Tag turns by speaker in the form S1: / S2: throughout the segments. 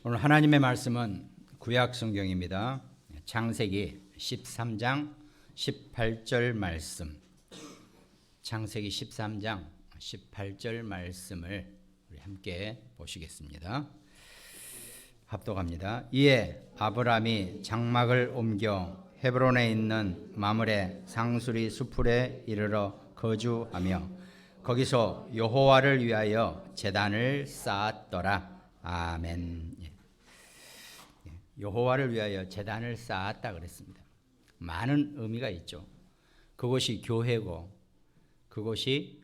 S1: 오늘 하나님의 말씀은 구약 성경입니다. 창세기 13장 18절 말씀. 창세기 13장 18절 말씀을 우리 함께 보시겠습니다. 합독합니다. 이에 아브람이 장막을 옮겨 헤브론에 있는 마므레 상수리 수풀에 이르러 거주하며 거기서 여호와를 위하여 제단을 쌓았더라. 아멘. 여호와를 위하여 제단을 쌓았다 그랬습니다. 많은 의미가 있죠. 그곳이 교회고, 그곳이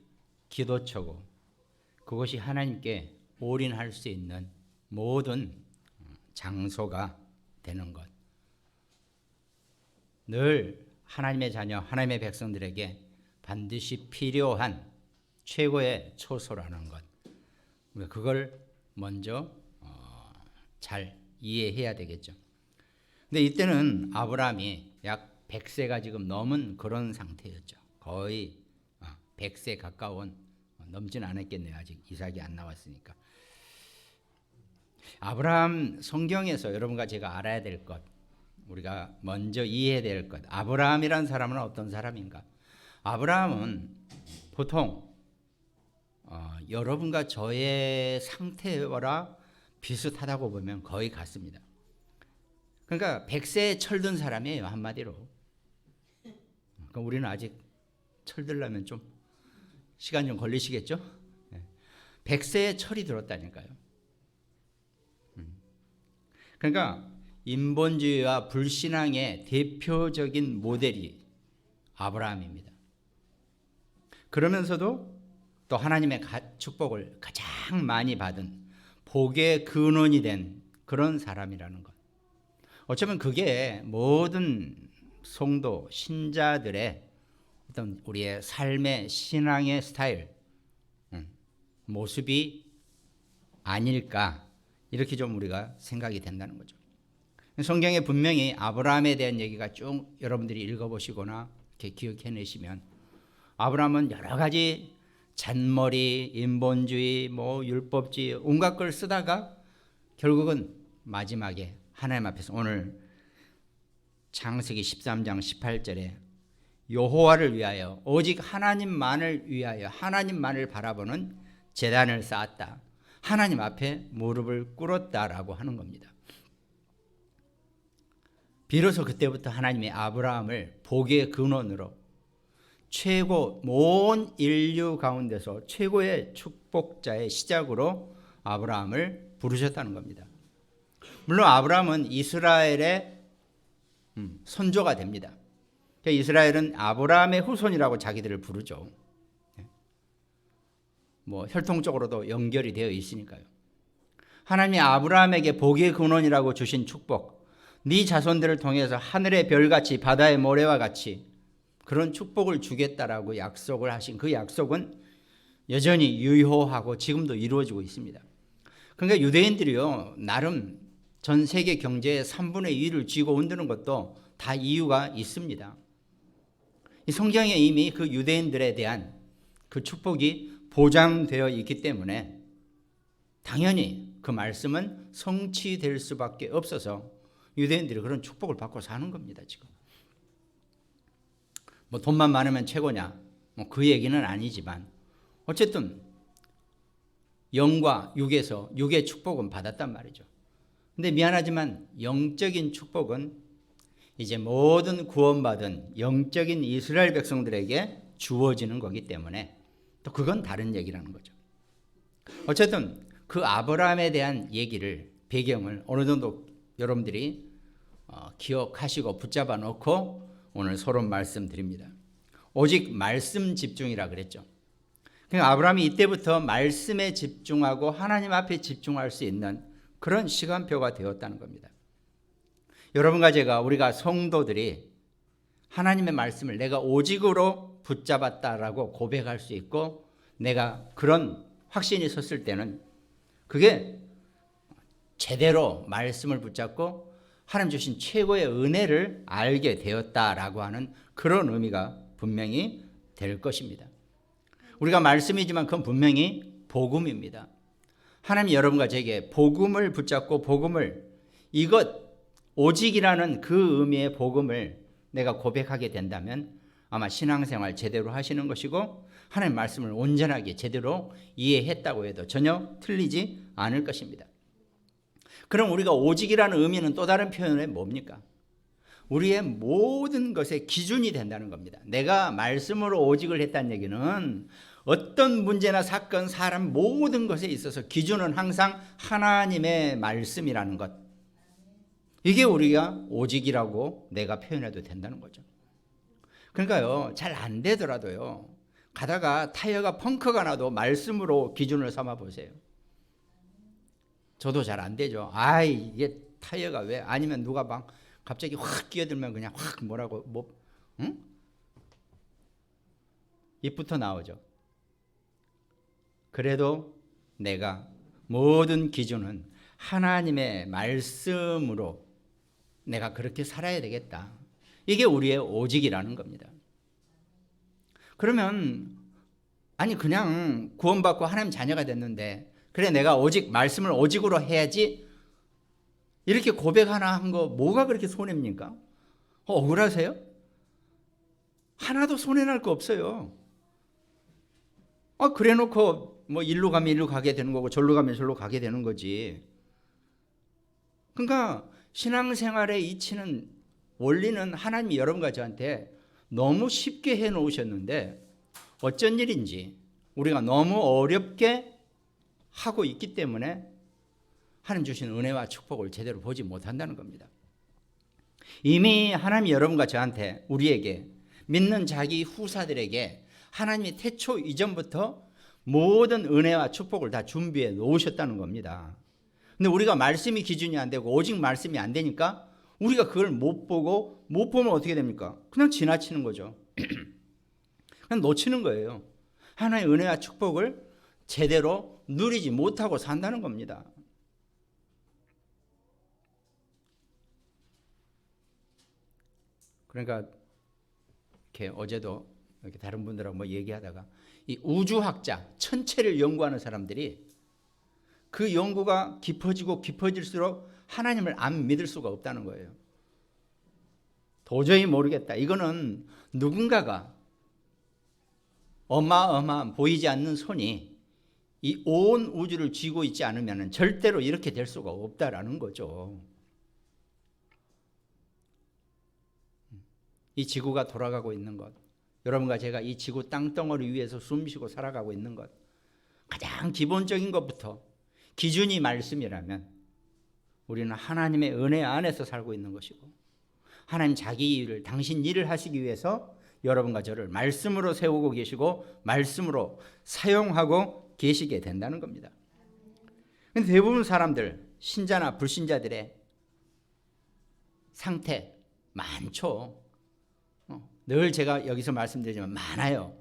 S1: 기도처고, 그곳이 하나님께 올인할 수 있는 모든 장소가 되는 것. 늘 하나님의 자녀, 하나님의 백성들에게 반드시 필요한 최고의 초소라는 것. 우리가 그걸 먼저 잘 이해해야 되겠죠. 근데 이때는 아브라함이 약 100세가 지금 넘은 그런 상태였죠. 거의 100세 가까운, 넘진 않았겠네요. 아직 이삭이 안 나왔으니까. 아브라함 성경에서 여러분과 제가 알아야 될 것, 우리가 먼저 이해해야 될 것, 아브라함이라는 사람은 어떤 사람인가? 아브라함은 보통 여러분과 저의 상태와 비슷하다고 보면 거의 같습니다. 그러니까 100세에 철든 사람이에요, 한마디로. 그럼 우리는 아직 철들려면 좀 시간 좀 걸리시겠죠? 100세에 철이 들었다니까요. 그러니까 인본주의와 불신앙의 대표적인 모델이 아브라함입니다. 그러면서도 또 하나님의 축복을 가장 많이 받은 복의 근원이 된 그런 사람이라는 것. 어쩌면 그게 모든 성도, 신자들의 어떤 우리의 삶의 신앙의 스타일, 모습이 아닐까, 이렇게 좀 우리가 생각이 된다는 거죠. 성경에 분명히 아브라함에 대한 얘기가 쭉 여러분들이 읽어보시거나 이렇게 기억해내시면 아브라함은 여러 가지 잔머리, 인본주의, 율법주의 온갖 걸 쓰다가 결국은 마지막에 하나님 앞에서 오늘 창세기 13장 18절에 여호와를 위하여 오직 하나님만을 위하여 하나님만을 바라보는 제단을 쌓았다. 하나님 앞에 무릎을 꿇었다라고 하는 겁니다. 비로소 그때부터 하나님이 아브라함을 복의 근원으로 최고, 온 인류 가운데서 최고의 축복자의 시작으로 아브라함을 부르셨다는 겁니다. 물론 아브라함은 이스라엘의 선조가 됩니다. 이스라엘은 아브라함의 후손이라고 자기들을 부르죠. 혈통적으로도 연결이 되어 있으니까요. 하나님이 아브라함에게 복의 근원이라고 주신 축복, 네 자손들을 통해서 하늘의 별같이 바다의 모래와 같이 그런 축복을 주겠다라고 약속을 하신 그 약속은 여전히 유효하고 지금도 이루어지고 있습니다. 그러니까 유대인들이요, 나름 전 세계 경제의 3분의 2를 쥐고 흔드는 것도 다 이유가 있습니다. 이 성경에 이미 그 유대인들에 대한 그 축복이 보장되어 있기 때문에 당연히 그 말씀은 성취될 수밖에 없어서 유대인들이 그런 축복을 받고 사는 겁니다, 지금. 돈만 많으면 최고냐? 그 얘기는 아니지만 어쨌든 영과 육에서 육의 축복은 받았단 말이죠. 근데 미안하지만 영적인 축복은 이제 모든 구원받은 영적인 이스라엘 백성들에게 주어지는 거기 때문에 또 그건 다른 얘기라는 거죠. 어쨌든 그 아브라함에 대한 얘기를, 배경을 어느 정도 여러분들이 기억하시고 붙잡아 놓고 오늘 서로 말씀드립니다. 오직 말씀 집중이라 그랬죠. 그러니까 아브라함이 이때부터 말씀에 집중하고 하나님 앞에 집중할 수 있는 그런 시간표가 되었다는 겁니다. 여러분과 제가, 우리가 성도들이 하나님의 말씀을 내가 오직으로 붙잡았다라고 고백할 수 있고 내가 그런 확신이 섰을 때는 그게 제대로 말씀을 붙잡고 하나님 주신 최고의 은혜를 알게 되었다라고 하는 그런 의미가 분명히 될 것입니다. 우리가 말씀이지만 그건 분명히 복음입니다. 하나님이 여러분과 저에게 복음을 붙잡고 복음을 이것 오직이라는 그 의미의 복음을 내가 고백하게 된다면 아마 신앙생활 제대로 하시는 것이고 하나님 말씀을 온전하게 제대로 이해했다고 해도 전혀 틀리지 않을 것입니다. 그럼 우리가 오직이라는 의미는 또 다른 표현은 뭡니까? 우리의 모든 것의 기준이 된다는 겁니다. 내가 말씀으로 오직을 했다는 얘기는 어떤 문제나 사건, 사람 모든 것에 있어서 기준은 항상 하나님의 말씀이라는 것. 이게 우리가 오직이라고 내가 표현해도 된다는 거죠. 그러니까요, 잘 안 되더라도요, 가다가 타이어가 펑크가 나도 말씀으로 기준을 삼아 보세요. 저도 잘 안 되죠. 이게 타이어가 왜? 아니면 누가 막 갑자기 확 끼어들면 그냥 확 뭐라고 응? 입부터 나오죠. 그래도 내가 모든 기준은 하나님의 말씀으로 내가 그렇게 살아야 되겠다. 이게 우리의 오직이라는 겁니다. 그러면 그냥 구원받고 하나님 자녀가 됐는데 그래 내가 오직 말씀을 오직으로 해야지 이렇게 고백 하나 한 거 뭐가 그렇게 손해입니까? 억울하세요? 하나도 손해날 거 없어요. 그래 놓고 뭐 일로 가면 일로 가게 되는 거고 절로 가면 절로 가게 되는 거지. 그러니까 신앙생활의 이치는 원리는 하나님이 여러분과 저한테 너무 쉽게 해놓으셨는데 어쩐 일인지 우리가 너무 어렵게 하고 있기 때문에 하나님 주신 은혜와 축복을 제대로 보지 못한다는 겁니다. 이미 하나님이 여러분과 저한테 우리에게 믿는 자기 후사들에게 하나님이 태초 이전부터 모든 은혜와 축복을 다 준비해 놓으셨다는 겁니다. 근데 우리가 말씀이 기준이 안 되고 오직 말씀이 안 되니까 우리가 그걸 못 보면 어떻게 됩니까? 그냥 지나치는 거죠. 그냥 놓치는 거예요. 하나님의 은혜와 축복을 제대로 누리지 못하고 산다는 겁니다. 그러니까 이렇게 어제도 이렇게 다른 분들하고 뭐 얘기하다가 이 우주학자, 천체를 연구하는 사람들이 그 연구가 깊어지고 깊어질수록 하나님을 안 믿을 수가 없다는 거예요. 도저히 모르겠다. 이거는 누군가가 어마어마한 보이지 않는 손이 이 온 우주를 쥐고 있지 않으면 절대로 이렇게 될 수가 없다라는 거죠. 이 지구가 돌아가고 있는 것, 여러분과 제가 이 지구 땅덩어리 위에서 숨쉬고 살아가고 있는 것, 가장 기본적인 것부터 기준이 말씀이라면 우리는 하나님의 은혜 안에서 살고 있는 것이고 하나님 자기 일을 당신 일을 하시기 위해서 여러분과 저를 말씀으로 세우고 계시고 말씀으로 사용하고 계시게 된다는 겁니다. 근데 대부분 사람들, 신자나 불신자들의 상태 많죠. 늘 제가 여기서 말씀드리지만 많아요.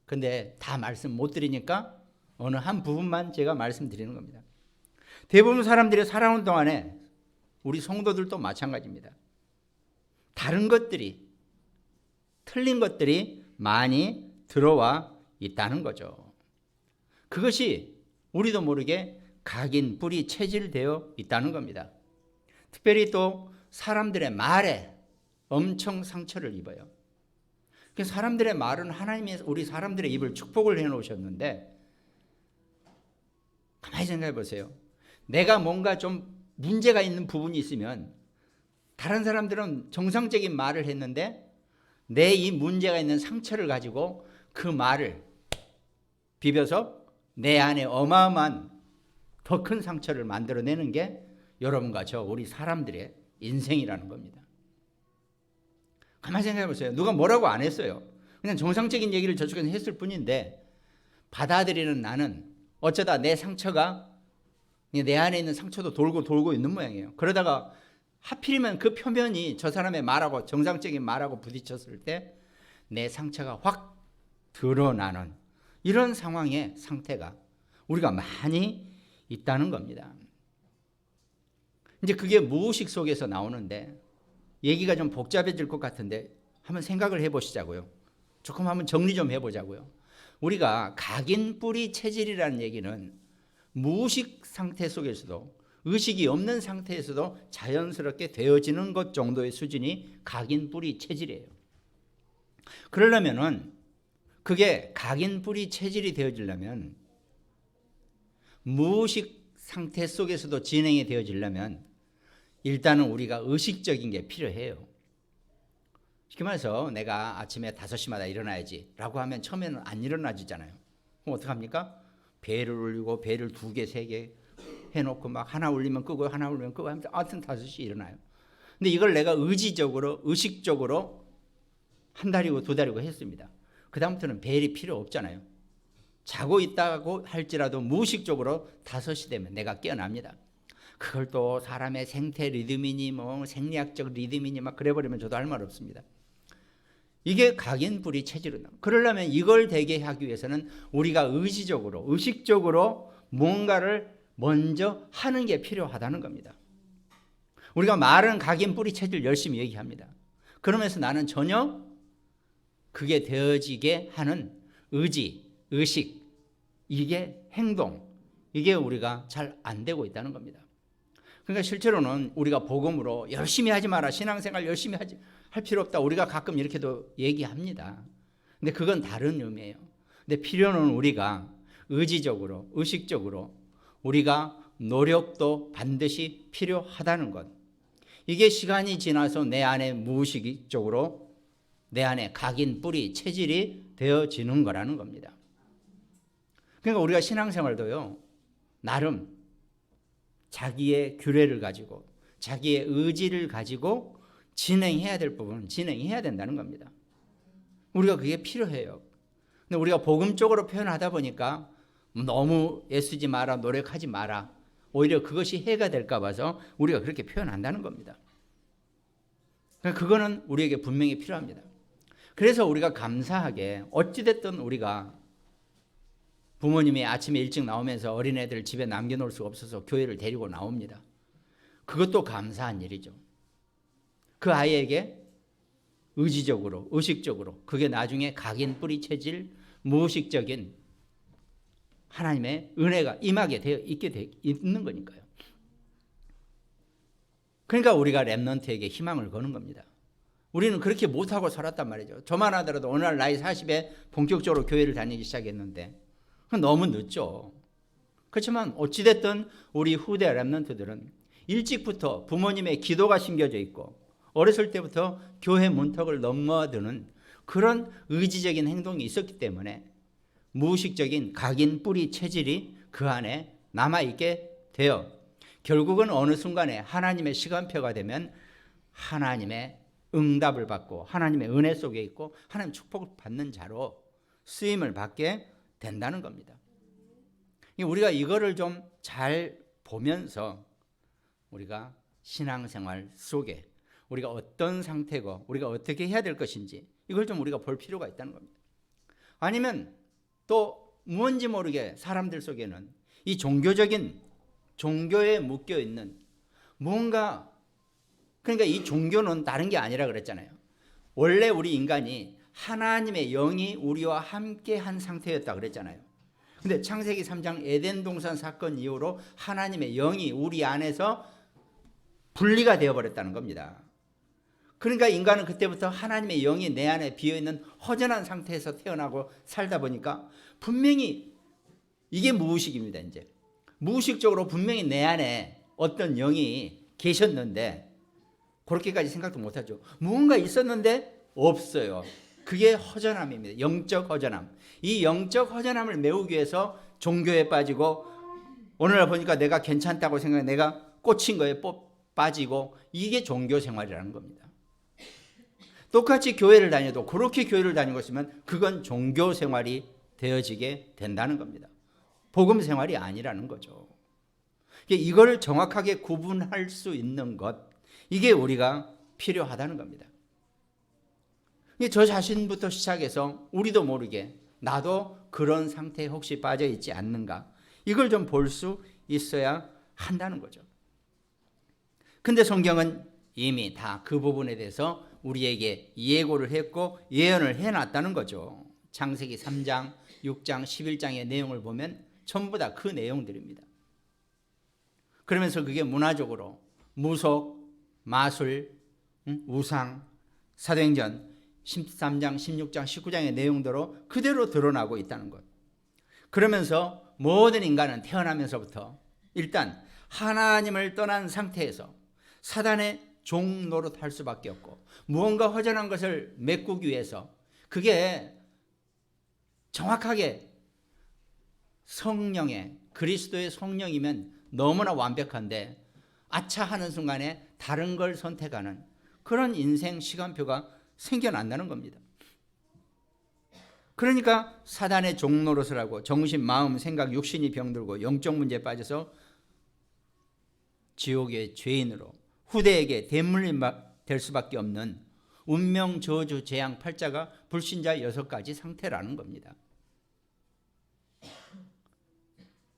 S1: 근데 다 말씀 못 드리니까 어느 한 부분만 제가 말씀드리는 겁니다. 대부분 사람들이 살아오는 동안에 우리 성도들도 마찬가지입니다. 다른 것들이, 틀린 것들이 많이 들어와 있다는 거죠. 그것이 우리도 모르게 각인, 뿌리, 체질되어 있다는 겁니다. 특별히 또 사람들의 말에 엄청 상처를 입어요. 사람들의 말은 하나님이 우리 사람들의 입을 축복을 해놓으셨는데 가만히 생각해 보세요. 내가 뭔가 좀 문제가 있는 부분이 있으면 다른 사람들은 정상적인 말을 했는데 내 이 문제가 있는 상처를 가지고 그 말을 비벼서 내 안에 어마어마한 더 큰 상처를 만들어내는 게 여러분과 저 우리 사람들의 인생이라는 겁니다. 가만히 생각해 보세요. 누가 뭐라고 안 했어요. 그냥 정상적인 얘기를 저쪽에서 했을 뿐인데 받아들이는 나는 어쩌다 내 상처가 내 안에 있는 상처도 돌고 있는 모양이에요. 그러다가 하필이면 그 표면이 저 사람의 말하고 정상적인 말하고 부딪혔을 때 내 상처가 확 드러나는 이런 상황의 상태가 우리가 많이 있다는 겁니다. 이제 그게 무의식 속에서 나오는데 얘기가 좀 복잡해질 것 같은데 한번 생각을 해보시자고요. 조금 한번 정리 좀 해보자고요. 우리가 각인 뿌리 체질이라는 얘기는 무의식 상태 속에서도, 의식이 없는 상태에서도 자연스럽게 되어지는 것 정도의 수준이 각인 뿌리 체질이에요. 그러려면은 그게 각인 뿌리 체질이 되어지려면, 무의식 상태 속에서도 진행이 되어지려면 일단은 우리가 의식적인 게 필요해요. 쉽게 말해서 내가 아침에 5시마다 일어나야지 라고 하면 처음에는 안 일어나지잖아요. 그럼 어떡합니까? 벨을 울리고 벨을 2개, 3개 해놓고 막 하나 울리면 끄고 하나 울리면 끄고 하면서 하여튼 5시 일어나요. 근데 이걸 내가 의지적으로, 의식적으로 한 달이고 2달이고 했습니다. 그 다음부터는 벨이 필요 없잖아요. 자고 있다고 할지라도 무의식적으로 5시 되면 내가 깨어납니다. 그걸 또 사람의 생태 리듬이니 뭐 생리학적 리듬이니 막 그래버리면 저도 할 말 없습니다. 이게 각인 뿌리 체질이다. 그러려면 이걸 되게 하기 위해서는 우리가 의지적으로, 의식적으로 뭔가를 먼저 하는 게 필요하다는 겁니다. 우리가 말은 각인 뿌리 체질 열심히 얘기합니다. 그러면서 나는 전혀 그게 되어지게 하는 의지, 의식, 이게 행동, 이게 우리가 잘 안 되고 있다는 겁니다. 그러니까 실제로는 우리가 복음으로 열심히 하지 마라, 신앙생활 열심히 할 필요 없다, 우리가 가끔 이렇게도 얘기합니다. 근데 그건 다른 의미예요. 근데 필요는 우리가 의지적으로, 의식적으로 우리가 노력도 반드시 필요하다는 것. 이게 시간이 지나서 내 안에 무의식적으로 내 안에 각인 뿌리 체질이 되어지는 거라는 겁니다. 그러니까 우리가 신앙생활도요, 나름 자기의 규례를 가지고 자기의 의지를 가지고 진행해야 될 부분은 진행해야 된다는 겁니다. 우리가 그게 필요해요. 근데 우리가 복음적으로 표현하다 보니까 너무 애쓰지 마라, 노력하지 마라, 오히려 그것이 해가 될까 봐서 우리가 그렇게 표현한다는 겁니다. 그러니까 그거는 우리에게 분명히 필요합니다. 그래서 우리가 감사하게 어찌됐든 우리가 부모님이 아침에 일찍 나오면서 어린애들 집에 남겨놓을 수가 없어서 교회를 데리고 나옵니다. 그것도 감사한 일이죠. 그 아이에게 의지적으로, 의식적으로 그게 나중에 각인 뿌리 체질, 무의식적인 하나님의 은혜가 임하게 되어 있는 거니까요. 그러니까 우리가 렘넌트에게 희망을 거는 겁니다. 우리는 그렇게 못하고 살았단 말이죠. 저만 하더라도 어느 날 나이 40에 본격적으로 교회를 다니기 시작했는데 그건 너무 늦죠. 그렇지만 어찌됐든 우리 후대 렘넌트들은 일찍부터 부모님의 기도가 심겨져 있고 어렸을 때부터 교회 문턱을 넘어드는 그런 의지적인 행동이 있었기 때문에 무의식적인 각인 뿌리 체질이 그 안에 남아있게 되어 결국은 어느 순간에 하나님의 시간표가 되면 하나님의 응답을 받고 하나님의 은혜 속에 있고 하나님 축복을 받는 자로 쓰임을 받게 된다는 겁니다. 우리가 이거를 좀 잘 보면서 우리가 신앙생활 속에 우리가 어떤 상태고 우리가 어떻게 해야 될 것인지 이걸 좀 우리가 볼 필요가 있다는 겁니다. 아니면 또 무언지 모르게 사람들 속에는 이 종교에 묶여 있는 뭔가, 그러니까 이 종교는 다른 게 아니라 그랬잖아요. 원래 우리 인간이 하나님의 영이 우리와 함께 한 상태였다 그랬잖아요. 근데 창세기 3장 에덴 동산 사건 이후로 하나님의 영이 우리 안에서 분리가 되어버렸다는 겁니다. 그러니까 인간은 그때부터 하나님의 영이 내 안에 비어있는 허전한 상태에서 태어나고 살다 보니까 분명히 이게 무의식입니다. 이제 무의식적으로 분명히 내 안에 어떤 영이 계셨는데 그렇게까지 생각도 못하죠. 무언가 있었는데 없어요. 그게 허전함입니다. 영적 허전함. 이 영적 허전함을 메우기 위해서 종교에 빠지고 오늘날 보니까 내가 괜찮다고 생각해 내가 꽂힌 거에 빠지고 이게 종교 생활이라는 겁니다. 똑같이 교회를 다녀도 그렇게 교회를 다니고 있으면 그건 종교 생활이 되어지게 된다는 겁니다. 복음 생활이 아니라는 거죠. 이걸 정확하게 구분할 수 있는 것, 이게 우리가 필요하다는 겁니다. 저 자신부터 시작해서 우리도 모르게 나도 그런 상태에 혹시 빠져 있지 않는가, 이걸 좀 볼 수 있어야 한다는 거죠. 근데 성경은 이미 다 그 부분에 대해서 우리에게 예고를 했고 예언을 해놨다는 거죠. 창세기 3장, 6장, 11장의 내용을 보면 전부 다 그 내용들입니다. 그러면서 그게 문화적으로 무속, 마술, 우상, 사도행전 13장, 16장, 19장의 내용대로 그대로 드러나고 있다는 것. 그러면서 모든 인간은 태어나면서부터 일단 하나님을 떠난 상태에서 사단의 종 노릇할 수밖에 없고, 무언가 허전한 것을 메꾸기 위해서, 그게 정확하게 성령의, 그리스도의 성령이면 너무나 완벽한데 아차 하는 순간에 다른 걸 선택하는 그런 인생 시간표가 생겨난다는 겁니다. 그러니까 사단의 종 노릇을 하고 정신, 마음, 생각, 육신이 병들고 영적 문제에 빠져서 지옥의 죄인으로 후대에게 대물림 될 수밖에 없는 운명, 저주, 재앙, 팔자가 불신자 6가지 상태라는 겁니다.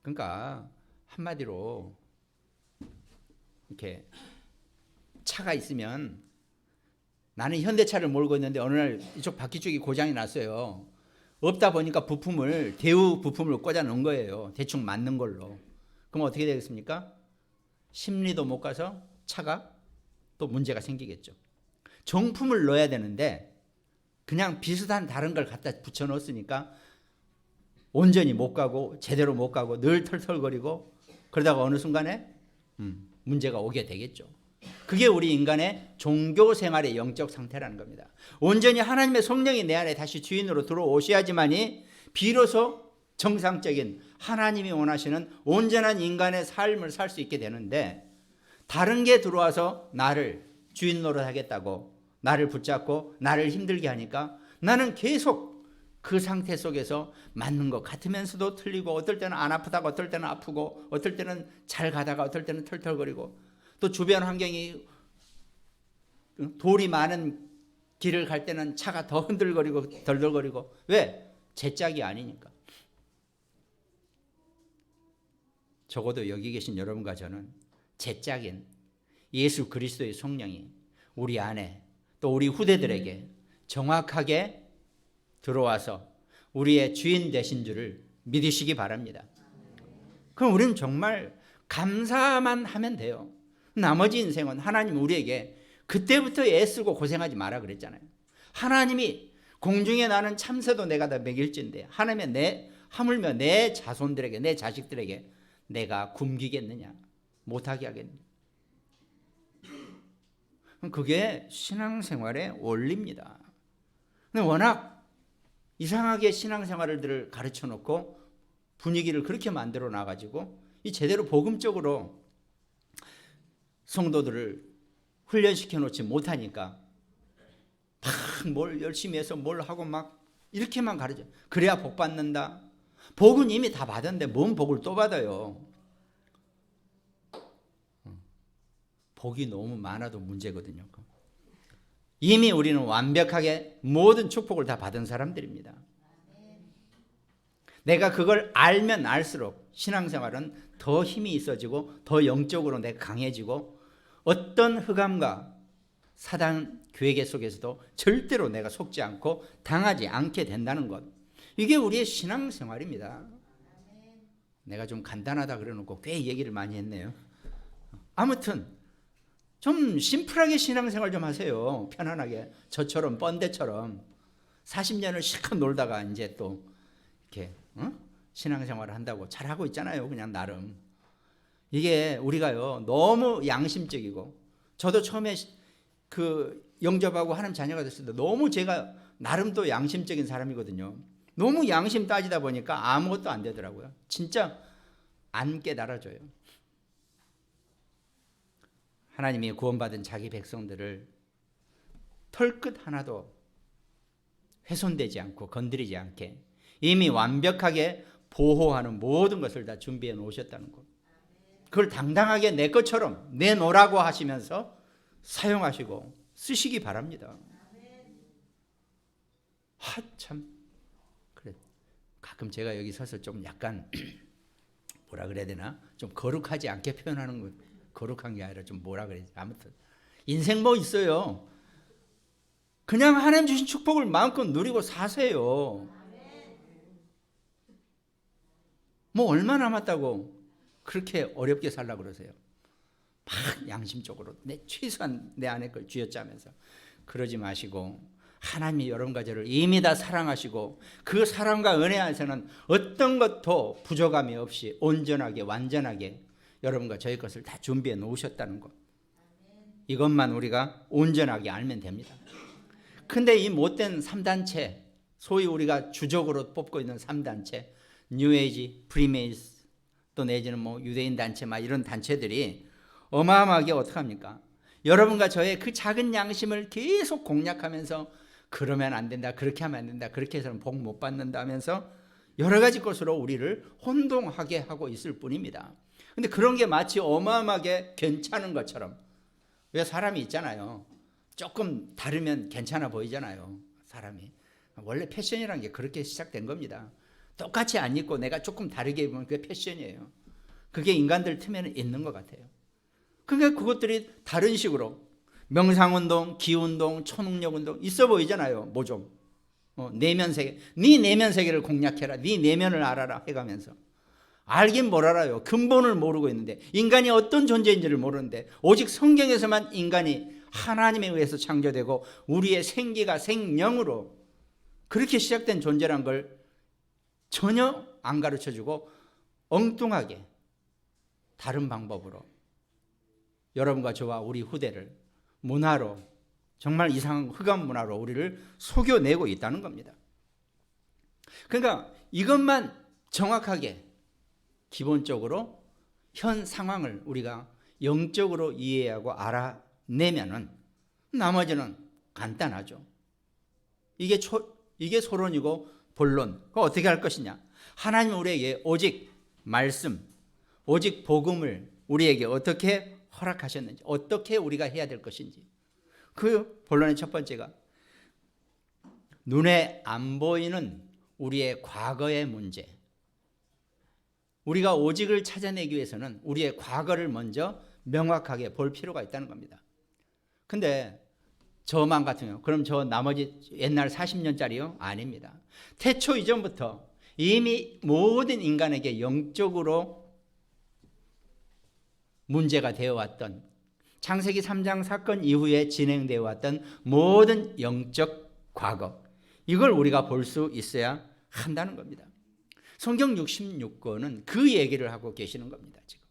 S1: 그러니까 한마디로 이렇게 차가 있으면, 나는 현대차를 몰고 있는데 어느 날 이쪽 바퀴 쪽이 고장이 났어요. 없다 보니까 대우 부품을 꽂아 놓은 거예요. 대충 맞는 걸로. 그럼 어떻게 되겠습니까? 심리도 못 가서 차가 또 문제가 생기겠죠. 정품을 넣어야 되는데 그냥 비슷한 다른 걸 갖다 붙여 놓았으니까 온전히 못 가고 제대로 못 가고 늘 털털거리고, 그러다가 어느 순간에 문제가 오게 되겠죠. 그게 우리 인간의 종교 생활의 영적 상태라는 겁니다. 온전히 하나님의 성령이 내 안에 다시 주인으로 들어오셔야지만이 비로소 정상적인 하나님이 원하시는 온전한 인간의 삶을 살 수 있게 되는데, 다른 게 들어와서 나를 주인 노릇하겠다고 나를 붙잡고 나를 힘들게 하니까 나는 계속 그 상태 속에서 맞는 것 같으면서도 틀리고, 어떨 때는 안 아프다가 어떨 때는 아프고, 어떨 때는 잘 가다가 어떨 때는 털털거리고, 또 주변 환경이 돌이 많은 길을 갈 때는 차가 더 흔들거리고 덜덜거리고. 왜? 제 짝이 아니니까. 적어도 여기 계신 여러분과 저는 제 짝인 예수 그리스도의 성령이 우리 안에, 또 우리 후대들에게 정확하게 들어와서 우리의 주인 되신 줄을 믿으시기 바랍니다. 그럼 우리는 정말 감사만 하면 돼요. 나머지 인생은 하나님 우리에게 그때부터 애쓰고 고생하지 마라 그랬잖아요. 하나님이 공중에 나는 참새도 내가 다 먹일진데 하나님의 하물며 내 자손들에게, 내 자식들에게 내가 굶기겠느냐, 못하게 하겠느냐. 그게 신앙생활의 원리입니다. 근데 워낙 이상하게 신앙생활을 가르쳐 놓고 분위기를 그렇게 만들어 놔가지고 이 제대로 복음적으로 성도들을 훈련시켜 놓지 못하니까 막 뭘 열심히 해서 뭘 하고 막 이렇게만 가르쳐. 그래야 복 받는다. 복은 이미 다 받았는데 뭔 복을 또 받아요. 복이 너무 많아도 문제거든요. 이미 우리는 완벽하게 모든 축복을 다 받은 사람들입니다. 내가 그걸 알면 알수록 신앙생활은 더 힘이 있어지고 더 영적으로 내가 강해지고, 어떤 흑암과 사단 괴계 속에서도 절대로 내가 속지 않고 당하지 않게 된다는 것. 이게 우리의 신앙생활입니다. 내가 좀 간단하다 그래놓고 꽤 얘기를 많이 했네요. 아무튼 좀 심플하게 신앙생활 좀 하세요. 편안하게. 저처럼 뻔대처럼 40년을 실컷 놀다가 이제 또 이렇게 신앙생활을 한다고 잘하고 있잖아요. 그냥 나름. 이게 우리가요 너무 양심적이고, 저도 처음에 그 영접하고 하나님 자녀가 됐을 때 너무 제가 나름 또 양심적인 사람이거든요. 너무 양심 따지다 보니까 아무것도 안 되더라고요. 진짜 안 깨달아져요. 하나님이 구원받은 자기 백성들을 털끝 하나도 훼손되지 않고 건드리지 않게 이미 완벽하게 보호하는 모든 것을 다 준비해 놓으셨다는 것. 그걸 당당하게 내 것처럼 내놓으라고 하시면서 사용하시고 쓰시기 바랍니다. 참 그래. 가끔 제가 여기 서서 좀 약간 뭐라 그래야 되나, 좀 거룩하지 않게 표현하는 거. 거룩한 게 아니라 좀 뭐라 그래야지. 아무튼 인생 뭐 있어요. 그냥 하나님 주신 축복을 마음껏 누리고 사세요. 뭐 얼마 남았다고 그렇게 어렵게 살라고 그러세요. 막 양심적으로 내 최소한 내 안에 걸 쥐어짜면서 그러지 마시고 하나님이 여러분과 저를 이미 다 사랑하시고 그 사랑과 은혜 안에서는 어떤 것도 부족함이 없이 온전하게 완전하게 여러분과 저희 것을 다 준비해 놓으셨다는 것, 이것만 우리가 온전하게 알면 됩니다. 근데 이 못된 3단체, 소위 우리가 주적으로 뽑고 있는 3단체, 뉴에이지, 프리메이스 또 내지는 뭐 유대인 단체 막 이런 단체들이 어마어마하게 어떡합니까? 여러분과 저의 그 작은 양심을 계속 공략하면서 그러면 안 된다, 그렇게 하면 안 된다, 그렇게 해서는 복 못 받는다 하면서 여러 가지 것으로 우리를 혼동하게 하고 있을 뿐입니다. 근데 그런 게 마치 어마어마하게 괜찮은 것처럼, 왜 사람이 있잖아요. 조금 다르면 괜찮아 보이잖아요. 사람이. 원래 패션이라는 게 그렇게 시작된 겁니다. 똑같이 안 입고 내가 조금 다르게 입으면 그게 패션이에요. 그게 인간들 틈에는 있는 것 같아요. 그러니까 그것들이 다른 식으로 명상운동, 기운동, 초능력운동 있어 보이잖아요. 모종. 내면세계. 네 내면세계를 공략해라. 네 내면을 알아라 해가면서. 알긴 뭘 알아요. 근본을 모르고 있는데, 인간이 어떤 존재인지를 모르는데, 오직 성경에서만 인간이 하나님에 의해서 창조되고 우리의 생기가 생명으로 그렇게 시작된 존재란 걸 전혀 안 가르쳐주고 엉뚱하게 다른 방법으로 여러분과 저와 우리 후대를 문화로, 정말 이상한 흑암 문화로 우리를 속여내고 있다는 겁니다. 그러니까 이것만 정확하게 기본적으로 현 상황을 우리가 영적으로 이해하고 알아내면은 나머지는 간단하죠. 이게 소론이고 본론. 그거 어떻게 할 것이냐? 하나님 우리에게 오직 말씀, 오직 복음을 우리에게 어떻게 허락하셨는지, 어떻게 우리가 해야 될 것인지. 그 본론의 첫 번째가 눈에 안 보이는 우리의 과거의 문제. 우리가 오직을 찾아내기 위해서는 우리의 과거를 먼저 명확하게 볼 필요가 있다는 겁니다. 근데 저만 같은 경우, 그럼 저 나머지 옛날 40년짜리요? 아닙니다. 태초 이전부터 이미 모든 인간에게 영적으로 문제가 되어 왔던, 창세기 3장 사건 이후에 진행되어 왔던 모든 영적 과거, 이걸 우리가 볼 수 있어야 한다는 겁니다. 성경 66권은 그 얘기를 하고 계시는 겁니다. 지금.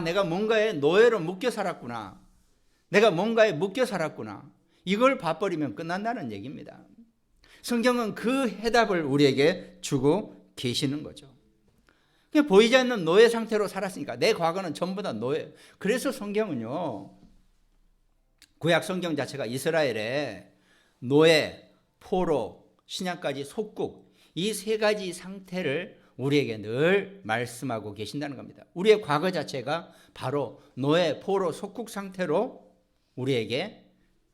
S1: 내가 뭔가에 노예로 묶여 살았구나. 내가 뭔가에 묶여 살았구나. 이걸 봐버리면 끝난다는 얘기입니다. 성경은 그 해답을 우리에게 주고 계시는 거죠. 그냥 보이지 않는 노예 상태로 살았으니까 내 과거는 전부 다 노예. 그래서 성경은요, 구약 성경 자체가 이스라엘의 노예, 포로, 신약까지 속국, 이 세 가지 상태를 우리에게 늘 말씀하고 계신다는 겁니다. 우리의 과거 자체가 바로 노예, 포로, 속국 상태로 우리에게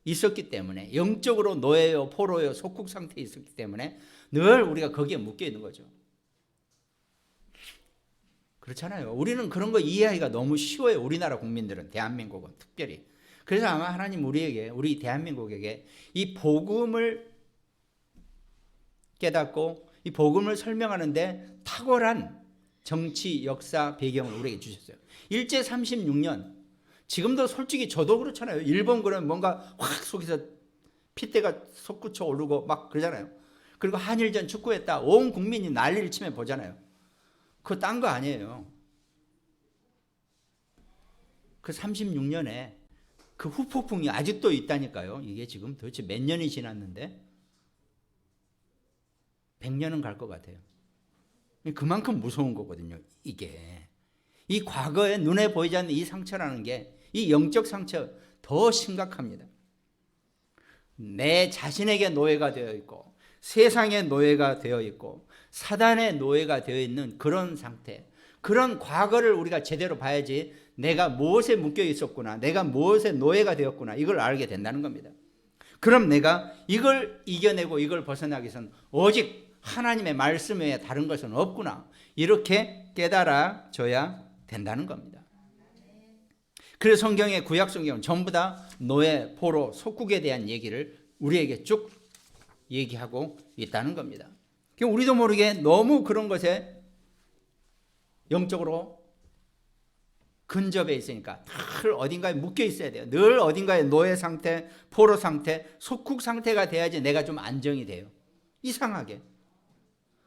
S1: 있었기 때문에, 영적으로 노예요, 포로요, 속국 상태에 있었기 때문에 늘 우리가 거기에 묶여 있는 거죠. 그렇잖아요. 우리는 그런 거 이해하기가 너무 쉬워요. 우리나라 국민들은, 대한민국은 특별히. 그래서 아마 하나님 우리에게, 우리 대한민국에게 이 복음을 깨닫고 이 복음을 설명하는데 탁월한 정치, 역사, 배경을 우리에게 주셨어요. 일제 36년, 지금도 솔직히 저도 그렇잖아요. 일본 그러면 뭔가 확 속에서 핏대가 솟구쳐 오르고 막 그러잖아요. 그리고 한일전 축구했다, 온 국민이 난리를 치면 보잖아요. 그거 딴 거 아니에요. 그 36년에 그 후폭풍이 아직도 있다니까요. 이게 지금 도대체 몇 년이 지났는데 100년은 갈 것 같아요. 그만큼 무서운 거거든요. 이게 이 과거에 눈에 보이지 않는 이 상처라는 게, 이 영적 상처 더 심각합니다. 내 자신에게 노예가 되어 있고 세상의 노예가 되어 있고 사단의 노예가 되어 있는 그런 상태, 그런 과거를 우리가 제대로 봐야지 내가 무엇에 묶여 있었구나, 내가 무엇에 노예가 되었구나, 이걸 알게 된다는 겁니다. 그럼 내가 이걸 이겨내고 이걸 벗어나기 위해서는 오직 하나님의 말씀 외에 다른 것은 없구나, 이렇게 깨달아져야 된다는 겁니다. 그래서 성경의 구약 성경은 전부 다 노예, 포로, 속국에 대한 얘기를 우리에게 쭉 얘기하고 있다는 겁니다. 우리도 모르게 너무 그런 것에 영적으로 근접해 있으니까 늘 어딘가에 묶여 있어야 돼요. 늘 어딘가에 노예 상태, 포로 상태, 속국 상태가 돼야지 내가 좀 안정이 돼요. 이상하게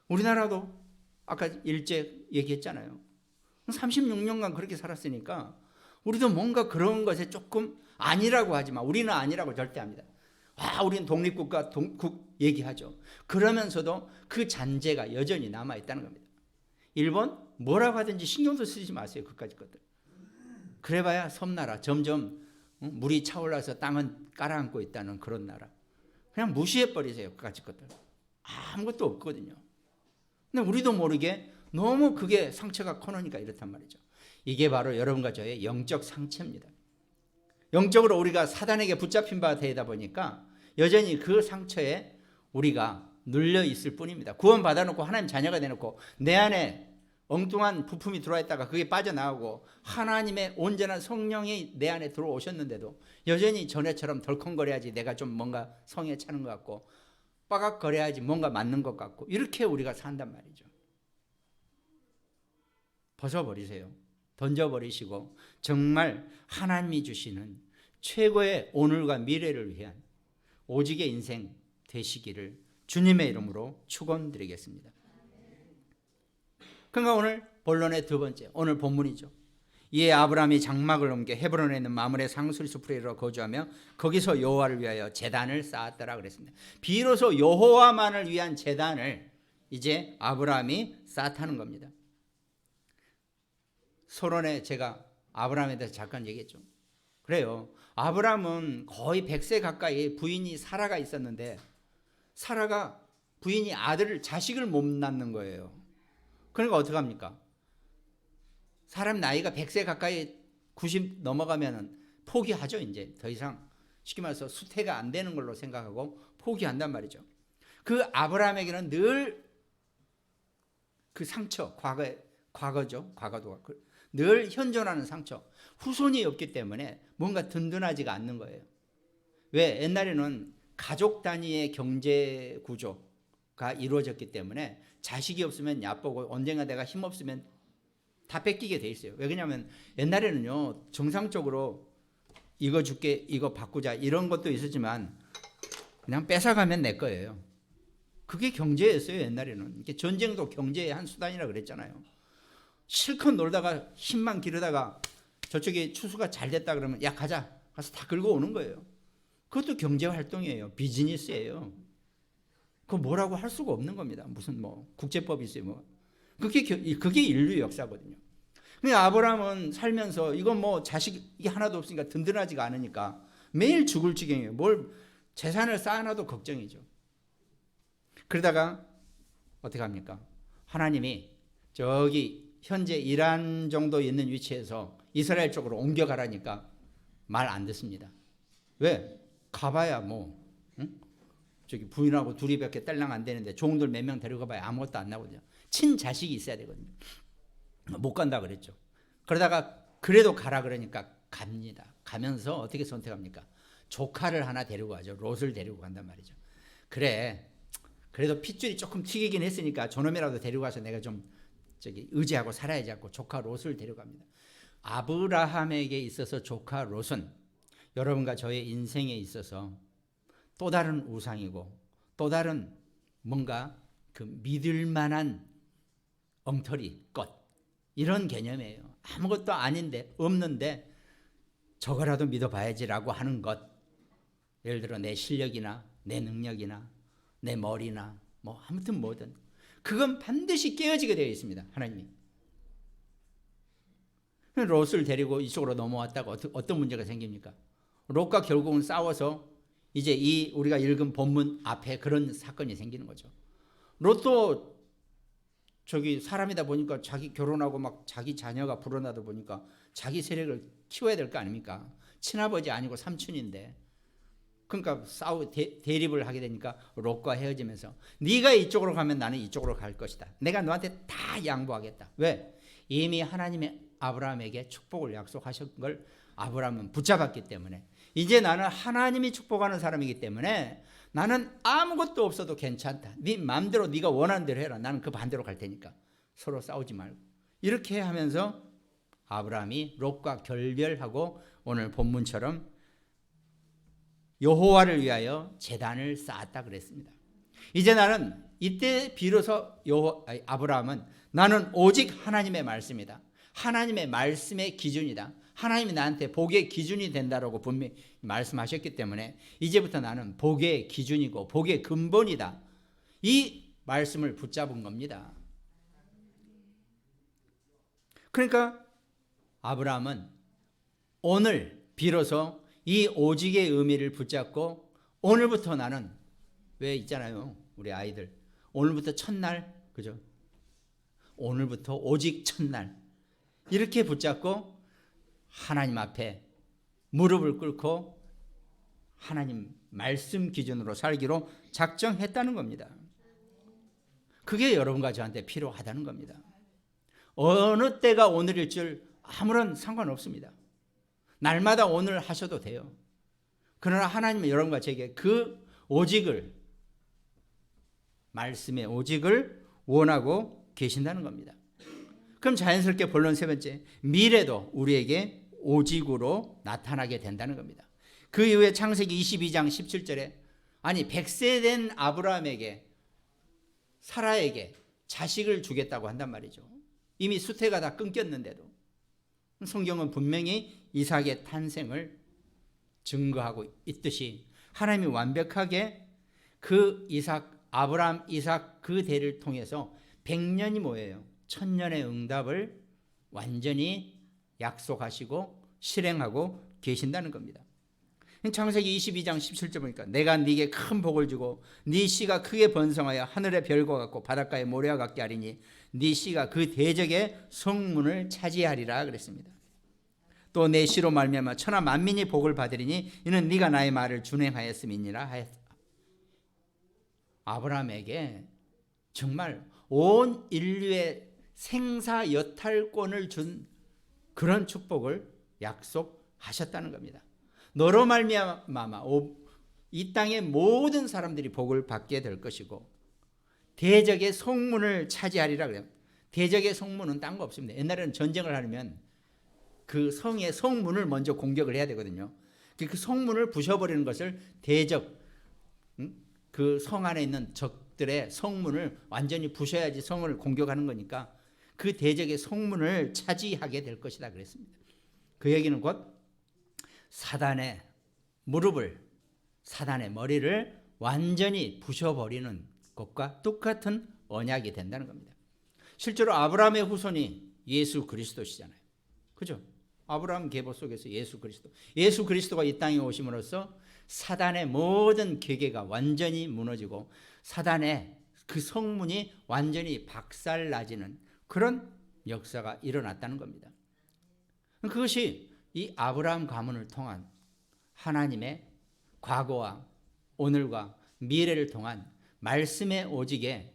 S1: 우리나라도 아까 일제 얘기했잖아요. 36년간 그렇게 살았으니까 우리도 뭔가 그런 것에 조금 아니라고 하지만 우리는 아니라고 절대 합니다. 우리는 독립국가 국 얘기하죠. 그러면서도 그 잔재가 여전히 남아있다는 겁니다. 일본 뭐라고 하든지 신경도 쓰지 마세요. 그까짓 것들. 그래봐야 섬나라, 점점 물이 차올라서 땅은 깔아앉고 있다는 그런 나라. 그냥 무시해버리세요. 그까짓 것들. 아무것도 없거든요. 근데 우리도 모르게 너무 그게 상처가 커놓으니까 이렇단 말이죠. 이게 바로 여러분과 저의 영적 상처입니다. 영적으로 우리가 사단에게 붙잡힌 바 되다 보니까 여전히 그 상처에 우리가 눌려 있을 뿐입니다. 구원 받아놓고 하나님 자녀가 되놓고 내 안에 엉뚱한 부품이 들어와 있다가 그게 빠져나오고 하나님의 온전한 성령이 내 안에 들어오셨는데도 여전히 전에처럼 덜컹거려야지 내가 좀 뭔가 성에 차는 것 같고 빠각거려야지 뭔가 맞는 것 같고 이렇게 우리가 산단 말이죠. 벗어버리세요. 던져버리시고 정말 하나님이 주시는 최고의 오늘과 미래를 위한 오직의 인생 되시기를 주님의 이름으로 축원드리겠습니다. 그러니까 오늘 본론의 두 번째, 오늘 본문이죠. 이에 아브라함이 장막을 옮겨 헤브론에 있는 마므레 상수리 숲으로 이르러 거주하며 거기서 여호와를 위하여 제단을 쌓았더라 그랬습니다. 비로소 여호와만을 위한 제단을 이제 아브라함이 쌓다는 겁니다. 서론에 제가 아브라함에 대해서 잠깐 얘기했죠. 그래요. 아브라함은 거의 100세 가까이 부인이 사라가 있었는데 사라가 부인이 자식을 못 낳는 거예요. 그러니까 어떡합니까? 사람 나이가 100세 가까이 90 넘어가면 포기하죠. 이제 더 이상 쉽게 말해서 수태가 안 되는 걸로 생각하고 포기한단 말이죠. 그 아브라함에게는 늘 그 상처, 과거죠. 과거도 늘 현존하는 상처, 후손이 없기 때문에 뭔가 든든하지가 않는 거예요. 왜? 옛날에는 가족 단위의 경제 구조가 이루어졌기 때문에 자식이 없으면 얕보고 언젠가 내가 힘없으면 다 뺏기게 돼 있어요. 왜 그러냐면 옛날에는요 정상적으로 이거 줄게 이거 바꾸자 이런 것도 있었지만 그냥 뺏어가면 내 거예요. 그게 경제였어요. 옛날에는. 전쟁도 경제의 한 수단이라 그랬잖아요. 실컷 놀다가 힘만 기르다가 저쪽에 추수가 잘 됐다 그러면 야 가자 가서 다 긁어 오는 거예요. 그것도 경제 활동이에요. 비즈니스예요. 그거 뭐라고 할 수가 없는 겁니다. 무슨 뭐 국제법이 있어요. 뭐 그게 인류 역사거든요. 근데 아브라함은 살면서 이건 뭐 자식이 하나도 없으니까 든든하지가 않으니까 매일 죽을 지경이에요. 뭘 재산을 쌓아놔도 걱정이죠. 그러다가 어떻게 합니까? 하나님이 저기 현재 이란 정도 있는 위치에서 이스라엘 쪽으로 옮겨가라니까 말 안 듣습니다. 왜? 가봐야 뭐 저기 부인하고 둘이밖에 딸랑 안 되는데 종들 몇 명 데려가봐야 아무것도 안 나거든요. 친자식이 있어야 되거든요. 못 간다 그랬죠. 그러다가 그래도 가라 그러니까 갑니다. 가면서 어떻게 선택합니까? 조카를 하나 데리고 가죠. 롯을 데리고 간단 말이죠. 그래도 핏줄이 조금 튀기긴 했으니까 저놈이라도 데리고 가서 내가 좀 의지하고 살아야지 하고 조카 롯을 데려갑니다. 아브라함에게 있어서 조카 롯은 여러분과 저의 인생에 있어서 또 다른 우상이고 또 다른 뭔가 그 믿을 만한 엉터리 것 이런 개념이에요. 아무것도 아닌데 없는데 저거라도 믿어봐야지라고 하는 것. 예를 들어 내 실력이나 내 능력이나 내 머리나 뭐 아무튼 뭐든 그건 반드시 깨어지게 되어 있습니다. 하나님이. 롯을 데리고 이쪽으로 넘어왔다가 어떤 문제가 생깁니까? 롯과 결국은 싸워서 이제 이 우리가 읽은 본문 앞에 그런 사건이 생기는 거죠. 롯도 저기 사람이다 보니까 자기 결혼하고 막 자기 자녀가 불어나다 보니까 자기 세력을 키워야 될 거 아닙니까? 친아버지 아니고 삼촌인데 그러니까 대립을 하게 되니까 롯과 헤어지면서 네가 이쪽으로 가면 나는 이쪽으로 갈 것이다. 내가 너한테 다 양보하겠다. 왜? 이미 하나님의 아브라함에게 축복을 약속하신 걸 아브라함은 붙잡았기 때문에 이제 나는 하나님이 축복하는 사람이기 때문에 나는 아무것도 없어도 괜찮다. 네 마음대로 네가 원하는 대로 해라. 나는 그 반대로 갈 테니까 서로 싸우지 말고 이렇게 하면서 아브라함이 롯과 결별하고 오늘 본문처럼 여호와를 위하여 제단을 쌓았다 그랬습니다. 이제 나는 이때 비로소 아브라함은 나는 오직 하나님의 말씀이다. 하나님의 말씀의 기준이다. 하나님이 나한테 복의 기준이 된다라고 분명히 말씀하셨기 때문에 이제부터 나는 복의 기준이고 복의 근본이다. 이 말씀을 붙잡은 겁니다. 그러니까 아브라함은 오늘 비로소 이 오직의 의미를 붙잡고 오늘부터 나는 왜 있잖아요. 우리 아이들 오늘부터 첫날 그죠? 오늘부터 오직 첫날 이렇게 붙잡고 하나님 앞에 무릎을 꿇고 하나님 말씀 기준으로 살기로 작정했다는 겁니다. 그게 여러분과 저한테 필요하다는 겁니다. 어느 때가 오늘일 줄 아무런 상관없습니다. 날마다 오늘 하셔도 돼요. 그러나 하나님은 여러분과 제게 그 오직을 말씀의 오직을 원하고 계신다는 겁니다. 그럼 자연스럽게 본론 세 번째, 미래도 우리에게 오직으로 나타나게 된다는 겁니다. 그 이후에 창세기 22장 17절에 아니 100세 된 아브라함에게 사라에게 자식을 주겠다고 한단 말이죠. 이미 수태가 다 끊겼는데도 성경은 분명히 이삭의 탄생을 증거하고 있듯이 하나님이 완벽하게 그 아브라함 이삭 그 대를 통해서 100년이 뭐예요? 1000년의 응답을 완전히 약속하시고 실행하고 계신다는 겁니다. 창세기 22장 17절 보니까 내가 네게 큰 복을 주고 네 씨가 크게 번성하여 하늘의 별과 같고 바닷가의 모래와 같게 하리니 네 씨가 그 대적의 성문을 차지하리라 그랬습니다. 또 내 씨로 말미암아 천하 만민이 복을 받으리니 이는 네가 나의 말을 준행하였음이니라 하였다. 아브라함에게 정말 온 인류의 생사 여탈권을 준 그런 축복을 약속하셨다는 겁니다. 너로 말미암아 이 땅의 모든 사람들이 복을 받게 될 것이고 대적의 성문을 차지하리라 그래요. 대적의 성문은 딴 거 없습니다. 옛날에는 전쟁을 하려면 그 성의 성문을 먼저 공격을 해야 되거든요. 그 성문을 부셔버리는 것을 대적, 그 성 안에 있는 적들의 성문을 완전히 부셔야지 성을 공격하는 거니까 그 대적의 성문을 차지하게 될 것이다 그랬습니다. 그 얘기는 곧 사단의 무릎을, 사단의 머리를 완전히 부셔버리는 것과 똑같은 언약이 된다는 겁니다. 실제로 아브라함의 후손이 예수 그리스도시잖아요. 그죠? 아브라함 계보 속에서 예수 그리스도가 이 땅에 오심으로써 사단의 모든 계계가 완전히 무너지고 사단의 그 성문이 완전히 박살나지는 그런 역사가 일어났다는 겁니다. 그것이 이 아브라함 가문을 통한 하나님의 과거와 오늘과 미래를 통한 말씀의 오직의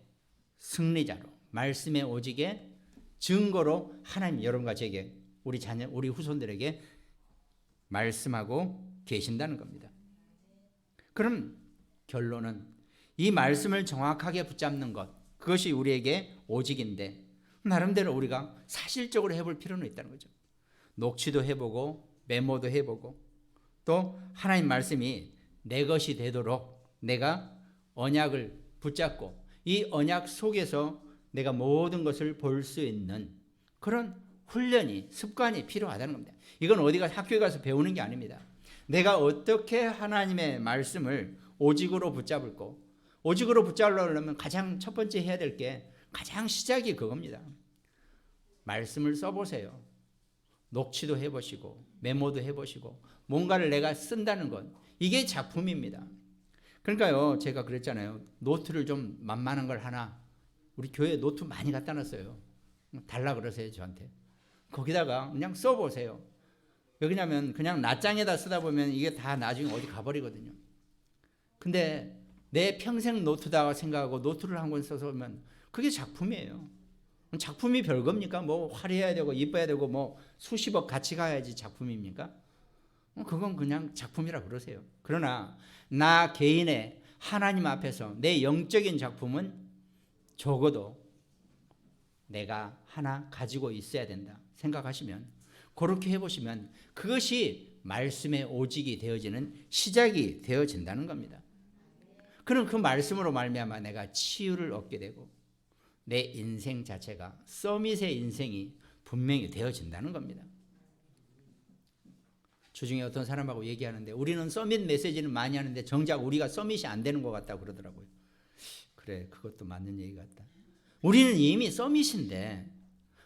S1: 승리자로, 말씀의 오직의 증거로 하나님 여러분과 제게 우리 자녀, 우리 후손들에게 말씀하고 계신다는 겁니다. 그럼 결론은 이 말씀을 정확하게 붙잡는 것, 그것이 우리에게 오직인데 나름대로 우리가 사실적으로 해볼 필요는 있다는 거죠. 녹취도 해보고 메모도 해보고 또 하나님 말씀이 내 것이 되도록 내가 언약을 붙잡고 이 언약 속에서 내가 모든 것을 볼 수 있는 그런 훈련이 습관이 필요하다는 겁니다. 이건 어디가 학교에 가서 배우는 게 아닙니다. 내가 어떻게 하나님의 말씀을 오직으로 붙잡을고 오직으로 붙잡으려면 가장 첫 번째 해야 될 게 가장 시작이 그겁니다. 말씀을 써보세요. 녹취도 해보시고 메모도 해보시고 뭔가를 내가 쓴다는 건 이게 작품입니다. 그러니까요 제가 그랬잖아요. 노트를 좀 만만한 걸 하나 우리 교회 노트 많이 갖다 놨어요. 달라 그러세요 저한테. 거기다가 그냥 써보세요. 왜냐면 그냥 낱장에다 쓰다 보면 이게 다 나중에 어디 가버리거든요. 근데 내 평생 노트다 생각하고 노트를 한 권 써서 오면 그게 작품이에요. 작품이 별겁니까? 뭐 화려해야 되고 이뻐야 되고 뭐 수십억 같이 가야지 작품입니까? 그건 그냥 작품이라 그러세요. 그러나 나 개인의 하나님 앞에서 내 영적인 작품은 적어도 내가 하나 가지고 있어야 된다 생각하시면 그렇게 해보시면 그것이 말씀의 오직이 되어지는 시작이 되어진다는 겁니다. 그럼 그 말씀으로 말미암아 내가 치유를 얻게 되고 내 인생 자체가 서밋의 인생이 분명히 되어진다는 겁니다. 주중에 어떤 사람하고 얘기하는데 우리는 서밋 메시지는 많이 하는데 정작 우리가 서밋이 안 되는 것 같다고 그러더라고요. 그래, 그것도 맞는 얘기 같다. 우리는 이미 서밋인데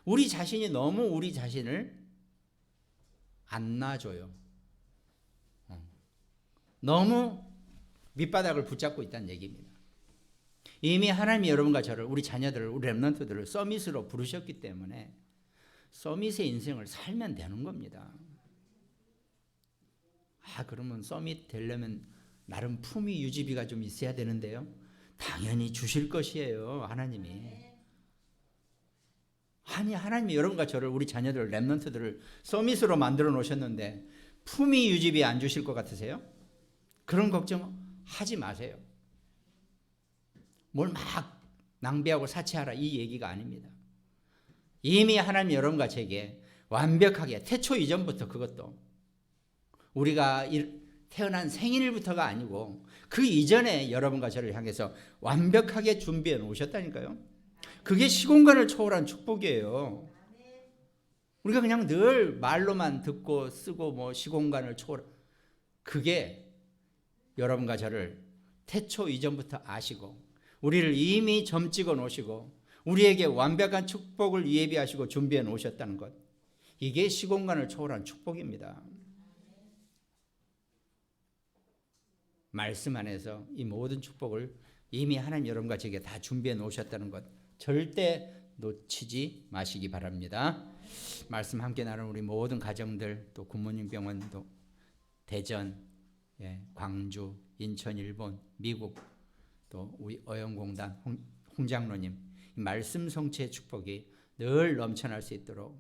S1: 우리 자신이 너무 우리 자신을 안 놔줘요. 너무 밑바닥을 붙잡고 있다는 얘기입니다. 이미 하나님이 여러분과 저를, 우리 자녀들을, 우리 렘넌트들을 서밋으로 부르셨기 때문에 서밋의 인생을 살면 되는 겁니다. 그러면 서밋 되려면 나름 품위 유지비가 좀 있어야 되는데요. 당연히 주실 것이에요, 하나님이. 아니, 하나님이 여러분과 저를, 우리 자녀들, 렘넌트들을 서밋으로 만들어 놓으셨는데 품위 유지비 안 주실 것 같으세요? 그런 걱정 하지 마세요. 뭘 막 낭비하고 사치하라 이 얘기가 아닙니다. 이미 하나님 여러분과 제게 완벽하게 태초 이전부터, 그것도 우리가 태어난 생일부터가 아니고 그 이전에 여러분과 저를 향해서 완벽하게 준비해 놓으셨다니까요. 그게 시공간을 초월한 축복이에요. 우리가 그냥 늘 말로만 듣고 쓰고 뭐 시공간을 초월, 그게 여러분과 저를 태초 이전부터 아시고 우리를 이미 점 찍어 놓으시고 우리에게 완벽한 축복을 예비하시고 준비해 놓으셨다는 것, 이게 시공간을 초월한 축복입니다. 말씀 안에서 이 모든 축복을 이미 하나님 여러분과 제게 다 준비해 놓으셨다는 것 절대 놓치지 마시기 바랍니다. 말씀 함께 나눈 우리 모든 가정들, 또 굿모닝 병원도 대전, 광주, 인천, 일본, 미국, 또 우리 어영공단 홍 장로님, 말씀 성취의 축복이 늘 넘쳐날 수 있도록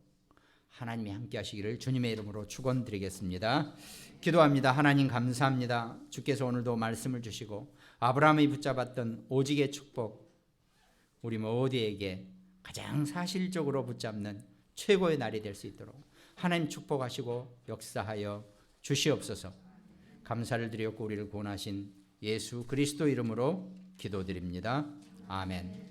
S1: 하나님이 함께 하시기를 주님의 이름으로 축원드리겠습니다. 기도합니다. 하나님 감사합니다. 주께서 오늘도 말씀을 주시고 아브라함이 붙잡았던 오직의 축복, 우리 모두에게 가장 사실적으로 붙잡는 최고의 날이 될 수 있도록 하나님 축복하시고 역사하여 주시옵소서. 감사를 드렸고 우리를 구원하신 예수 그리스도 이름으로 기도드립니다. 아멘.